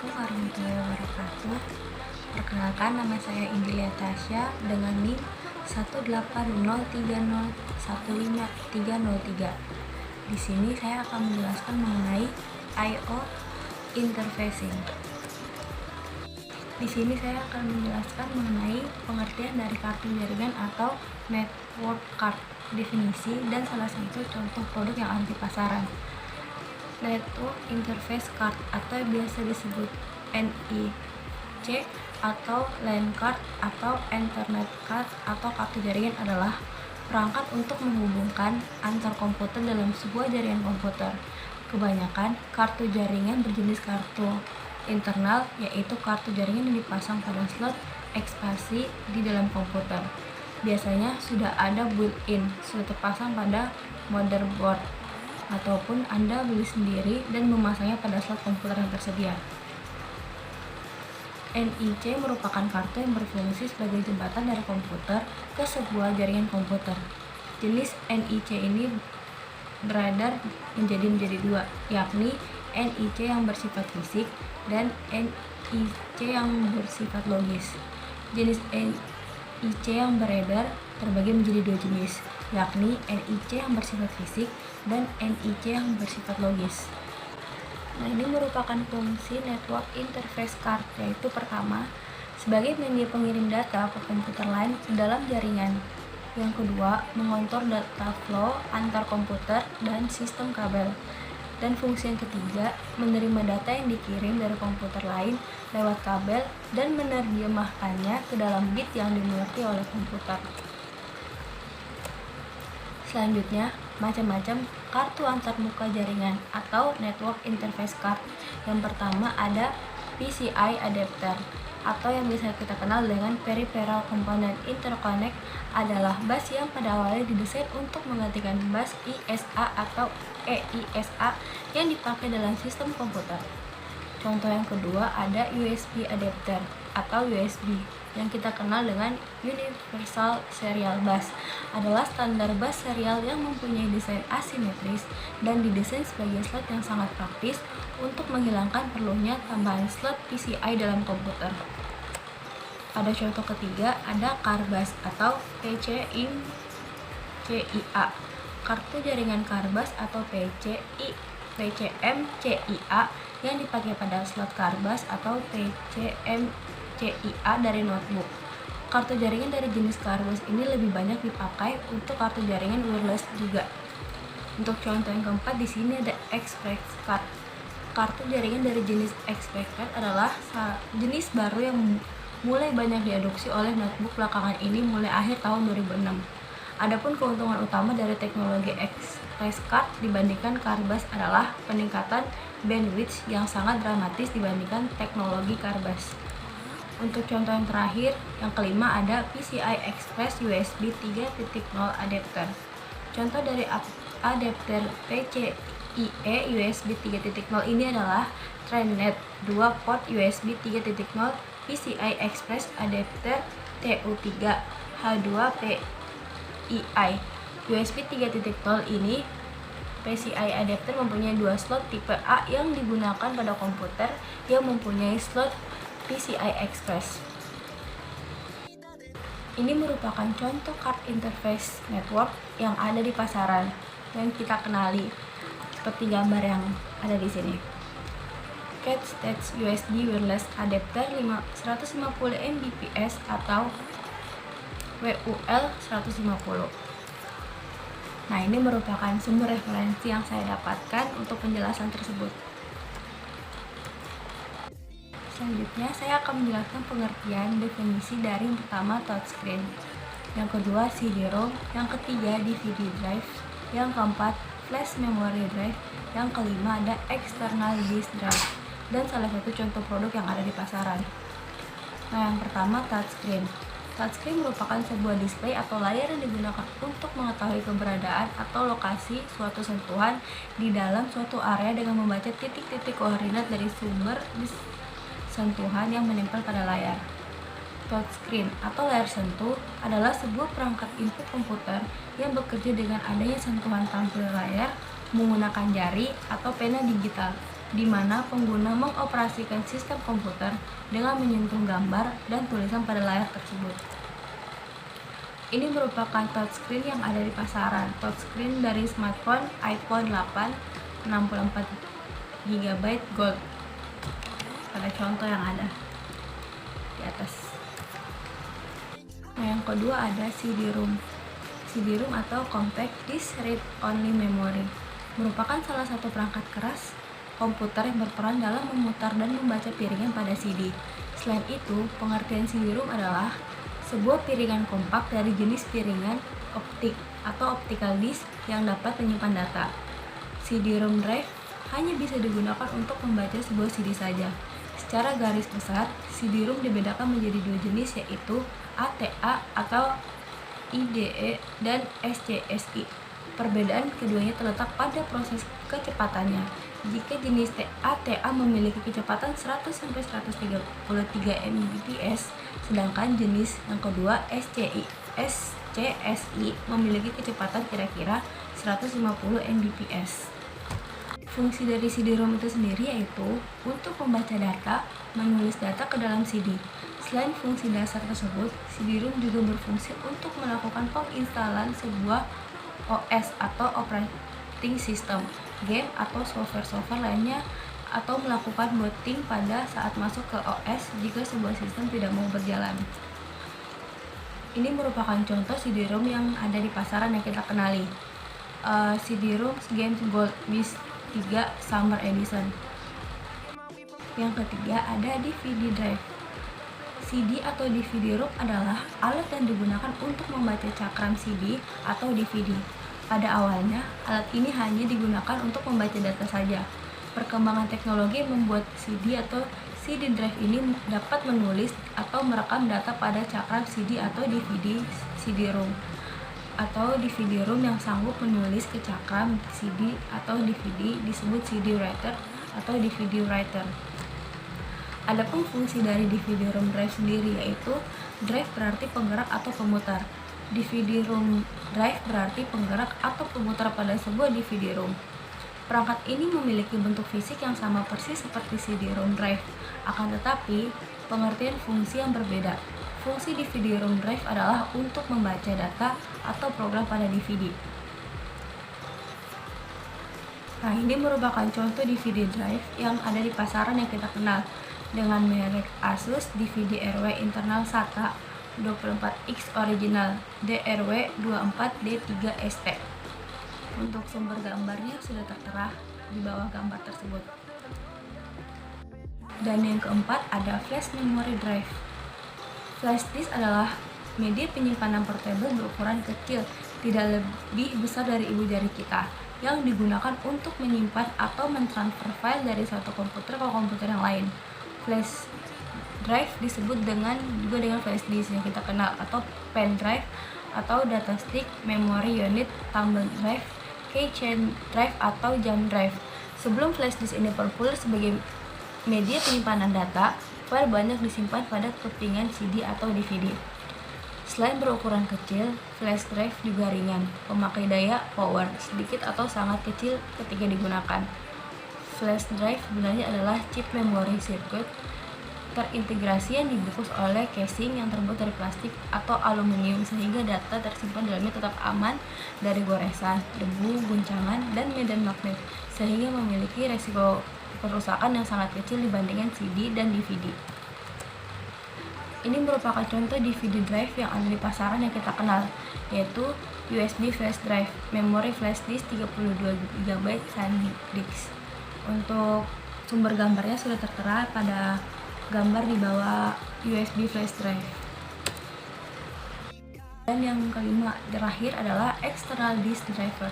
Assalamualaikum warahmatullahi wabarakatuh. Perkenalkan, nama saya Indilia Tasya dengan NIM 18030150303. Di sini saya akan menjelaskan mengenai I/O interfacing. Di sini saya akan menjelaskan mengenai pengertian dari kartu jaringan atau network card, definisi, dan salah satu contoh produk yang ada di pasaran. Network Interface Card atau biasa disebut NIC atau LAN Card atau Ethernet Card atau kartu jaringan adalah perangkat untuk menghubungkan antar komputer dalam sebuah jaringan komputer. Kebanyakan kartu jaringan berjenis kartu internal, yaitu kartu jaringan yang dipasang pada slot ekspasi di dalam komputer. Biasanya sudah ada built-in, sudah terpasang pada motherboard, ataupun Anda beli sendiri dan memasangnya pada slot komputer yang tersedia. NIC merupakan kartu yang berfungsi sebagai jembatan dari komputer ke sebuah jaringan komputer. Jenis NIC ini beredar menjadi dua, yakni NIC yang bersifat fisik dan NIC yang bersifat logis. Jenis NIC yang beredar terbagi menjadi dua jenis, yakni NIC yang bersifat fisik dan NIC yang bersifat logis. Nah, ini merupakan fungsi network interface card, yaitu pertama, sebagai media pengirim data ke komputer lain dalam jaringan. Yang kedua, mengontrol data flow antar komputer dan sistem kabel. Dan fungsi yang ketiga, menerima data yang dikirim dari komputer lain lewat kabel dan menerjemahkannya ke dalam bit yang dimengerti oleh komputer. Selanjutnya, macam-macam kartu antarmuka jaringan atau network interface card. Yang pertama ada PCI adapter atau yang bisa kita kenal dengan peripheral component interconnect, adalah bus yang pada awalnya didesain untuk menggantikan bus ISA atau EISA yang dipakai dalam sistem komputer. Contoh yang kedua ada USB adapter atau USB yang kita kenal dengan Universal Serial Bus, adalah standar bus serial yang mempunyai desain asimetris dan didesain sebagai slot yang sangat praktis untuk menghilangkan perlunya tambahan slot PCI dalam komputer. Pada contoh ketiga ada CAR bus atau PCMCIA, kartu jaringan CAR bus atau PCMCIA yang dipakai pada slot CAR bus atau PCMCIA dari notebook. Kartu jaringan dari jenis CAR bus ini lebih banyak dipakai untuk kartu jaringan wireless juga. Untuk contoh yang keempat, di sini ada Express Card. Kartu jaringan dari jenis Express Card adalah jenis baru yang mulai banyak diadopsi oleh notebook belakangan ini mulai akhir tahun 2006. Adapun keuntungan utama dari teknologi Express Card dibandingkan CAR bus adalah peningkatan bandwidth yang sangat dramatis dibandingkan teknologi CAR bus. Untuk contoh yang terakhir, yang kelima ada PCI Express USB 3.0 adapter. Contoh dari adapter PCIe USB 3.0 ini adalah ThreadNet 2 port USB 3.0 PCI Express adapter TU3 H2PII. USB 3.0 ini PCI adapter mempunyai dua slot tipe A yang digunakan pada komputer yang mempunyai slot PCI Express. Ini merupakan contoh card interface network yang ada di pasaran yang kita kenali seperti gambar yang ada di sini. Cat Stage USB Wireless Adapter 150 Mbps atau WUL 150. Nah, ini merupakan sumber referensi yang saya dapatkan untuk penjelasan tersebut. Selanjutnya, saya akan menjelaskan pengertian definisi dari yang pertama touchscreen, yang kedua CD-ROM, yang ketiga DVD drive, yang keempat flash memory drive, yang kelima ada external disk drive, dan salah satu contoh produk yang ada di pasaran. Nah, yang pertama touchscreen. Touchscreen merupakan sebuah display atau layar yang digunakan untuk mengetahui keberadaan atau lokasi suatu sentuhan di dalam suatu area dengan membaca titik-titik koordinat dari sumber sentuhan yang menempel pada layar. Touchscreen atau layar sentuh adalah sebuah perangkat input komputer yang bekerja dengan adanya sentuhan tampil layar menggunakan jari atau pena digital. di mana pengguna mengoperasikan sistem komputer dengan menyentuh gambar dan tulisan pada layar tersebut. Ini merupakan touchscreen yang ada di pasaran. Touchscreen dari smartphone iPhone 8 64 GB Gold. Pada contoh yang ada di atas. Nah, yang kedua ada CD-ROM. CD-ROM atau Compact Disc Read Only Memory merupakan salah satu perangkat keras komputer yang berperan dalam memutar dan membaca piringan pada CD. Selain itu, pengertian CD-ROM adalah sebuah piringan kompak dari jenis piringan optik atau optical disc yang dapat menyimpan data. CD-ROM drive hanya bisa digunakan untuk membaca sebuah CD saja. Secara garis besar, CD-ROM dibedakan menjadi dua jenis, yaitu ATA atau IDE dan SCSI. Perbedaan keduanya terletak pada proses kecepatannya. Jika jenis ATA memiliki kecepatan 100-133 Mbps, sedangkan jenis yang kedua SCSI memiliki kecepatan kira-kira 150 Mbps. Fungsi dari CD-ROM itu sendiri yaitu untuk membaca data, menulis data ke dalam CD. Selain fungsi dasar tersebut, CD-ROM juga berfungsi untuk melakukan penginstalan sebuah OS atau operating system, game atau software lainnya, atau melakukan booting pada saat masuk ke OS jika sebuah sistem tidak mau berjalan. Ini merupakan contoh CD-ROM yang ada di pasaran yang kita kenali. CD-ROM Games Gold BIS 3 Summer Edition. Yang ketiga ada DVD drive. CD atau DVD-ROM adalah alat yang digunakan untuk membaca cakram CD atau DVD. Pada awalnya, alat ini hanya digunakan untuk membaca data saja. Perkembangan teknologi membuat CD atau CD drive ini dapat menulis atau merekam data pada cakram CD atau DVD CD-ROM atau DVD-ROM yang sanggup menulis ke cakram CD atau DVD disebut CD writer atau DVD writer. Adapun fungsi dari DVD-ROM drive sendiri yaitu drive berarti penggerak atau pemutar. DVD-ROM drive berarti penggerak atau pemutar pada sebuah DVD-ROM. Perangkat ini memiliki bentuk fisik yang sama persis seperti CD-ROM drive, akan tetapi pengertian fungsi yang berbeda. Fungsi DVD-ROM drive adalah untuk membaca data atau program pada DVD. Nah, ini merupakan contoh DVD drive yang ada di pasaran yang kita kenal dengan merek Asus DVD RW internal SATA 24X original DRW24D3ST. Untuk sumber gambarnya sudah tertera di bawah gambar tersebut. Dan yang keempat ada flash memory drive. Flash disk adalah media penyimpanan portable berukuran kecil, tidak lebih besar dari ibu jari kita, yang digunakan untuk menyimpan atau mentransfer file dari satu komputer ke komputer yang lain. Flash drive disebut juga dengan flash disk yang kita kenal, atau pen drive atau data stick, memory unit, thumb drive, keychain drive atau jump drive. Sebelum flash disk ini populer sebagai media penyimpanan data, file banyak disimpan pada kepingan CD atau DVD. Selain berukuran kecil, flash drive juga ringan, pemakai daya power sedikit atau sangat kecil ketika digunakan. Flash drive sebenarnya adalah chip memory circuit terintegrasi yang dibungkus oleh casing yang terbuat dari plastik atau aluminium sehingga data tersimpan dalamnya tetap aman dari goresan, debu, guncangan, dan medan magnet sehingga memiliki resiko kerusakan yang sangat kecil dibandingkan CD dan DVD. Ini merupakan contoh DVD drive yang ada di pasaran yang kita kenal, yaitu USB flash drive, memori flash disk 32GB SanDisk. Untuk sumber gambarnya sudah tertera pada gambar di bawah USB flash drive. Dan yang kelima terakhir adalah external disk driver.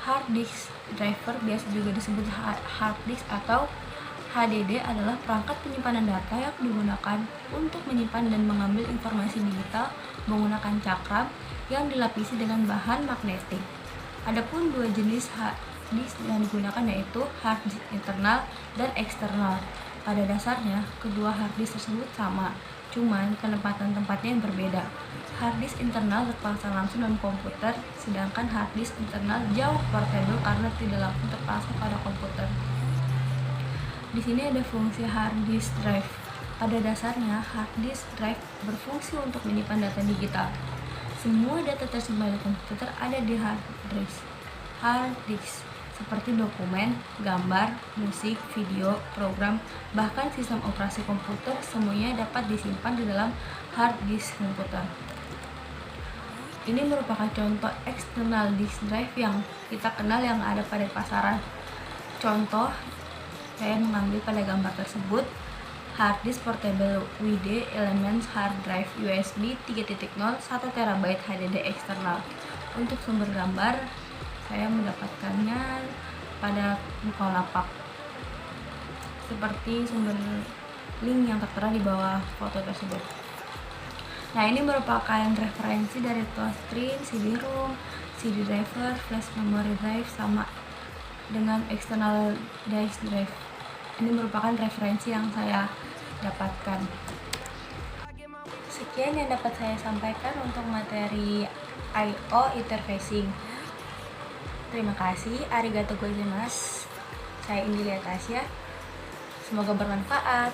Hard disk driver biasa juga disebut hard disk atau HDD adalah perangkat penyimpanan data yang digunakan untuk menyimpan dan mengambil informasi digital menggunakan cakram yang dilapisi dengan bahan magnetik. Adapun dua jenis hard disk yang digunakan yaitu hard disk internal dan eksternal. Pada dasarnya, kedua hard disk tersebut sama, cuman penempatan tempatnya yang berbeda. Hard disk internal terpasang langsung dalam komputer, sedangkan hard disk internal jauh portable karena tidak langsung terpasang pada komputer. Di sini ada fungsi hard disk drive. Pada dasarnya, hard disk drive berfungsi untuk menyimpan data digital. Semua data tersimpan di komputer ada di hard disk, seperti dokumen, gambar, musik, video, program, bahkan sistem operasi komputer semuanya dapat disimpan di dalam hard disk komputer. Ini merupakan contoh external disk drive yang kita kenal yang ada pada pasaran. Contoh, saya mengambil pada gambar tersebut, hard disk portable WD Elements hard drive USB 3.0 1 TB HDD eksternal. Untuk sumber gambar, saya mendapatkannya pada Bukalapak, seperti sumber link yang tertera di bawah foto tersebut. Nah, ini merupakan referensi dari touchscreen, CD-ROM, CD driver, flash memory drive, sama dengan external disk drive. Ini merupakan referensi yang saya dapatkan. Sekian yang dapat saya sampaikan untuk materi I/O interfacing. Terima kasih, arigatou gozaimasu. Saya Indri Atasya. Semoga bermanfaat.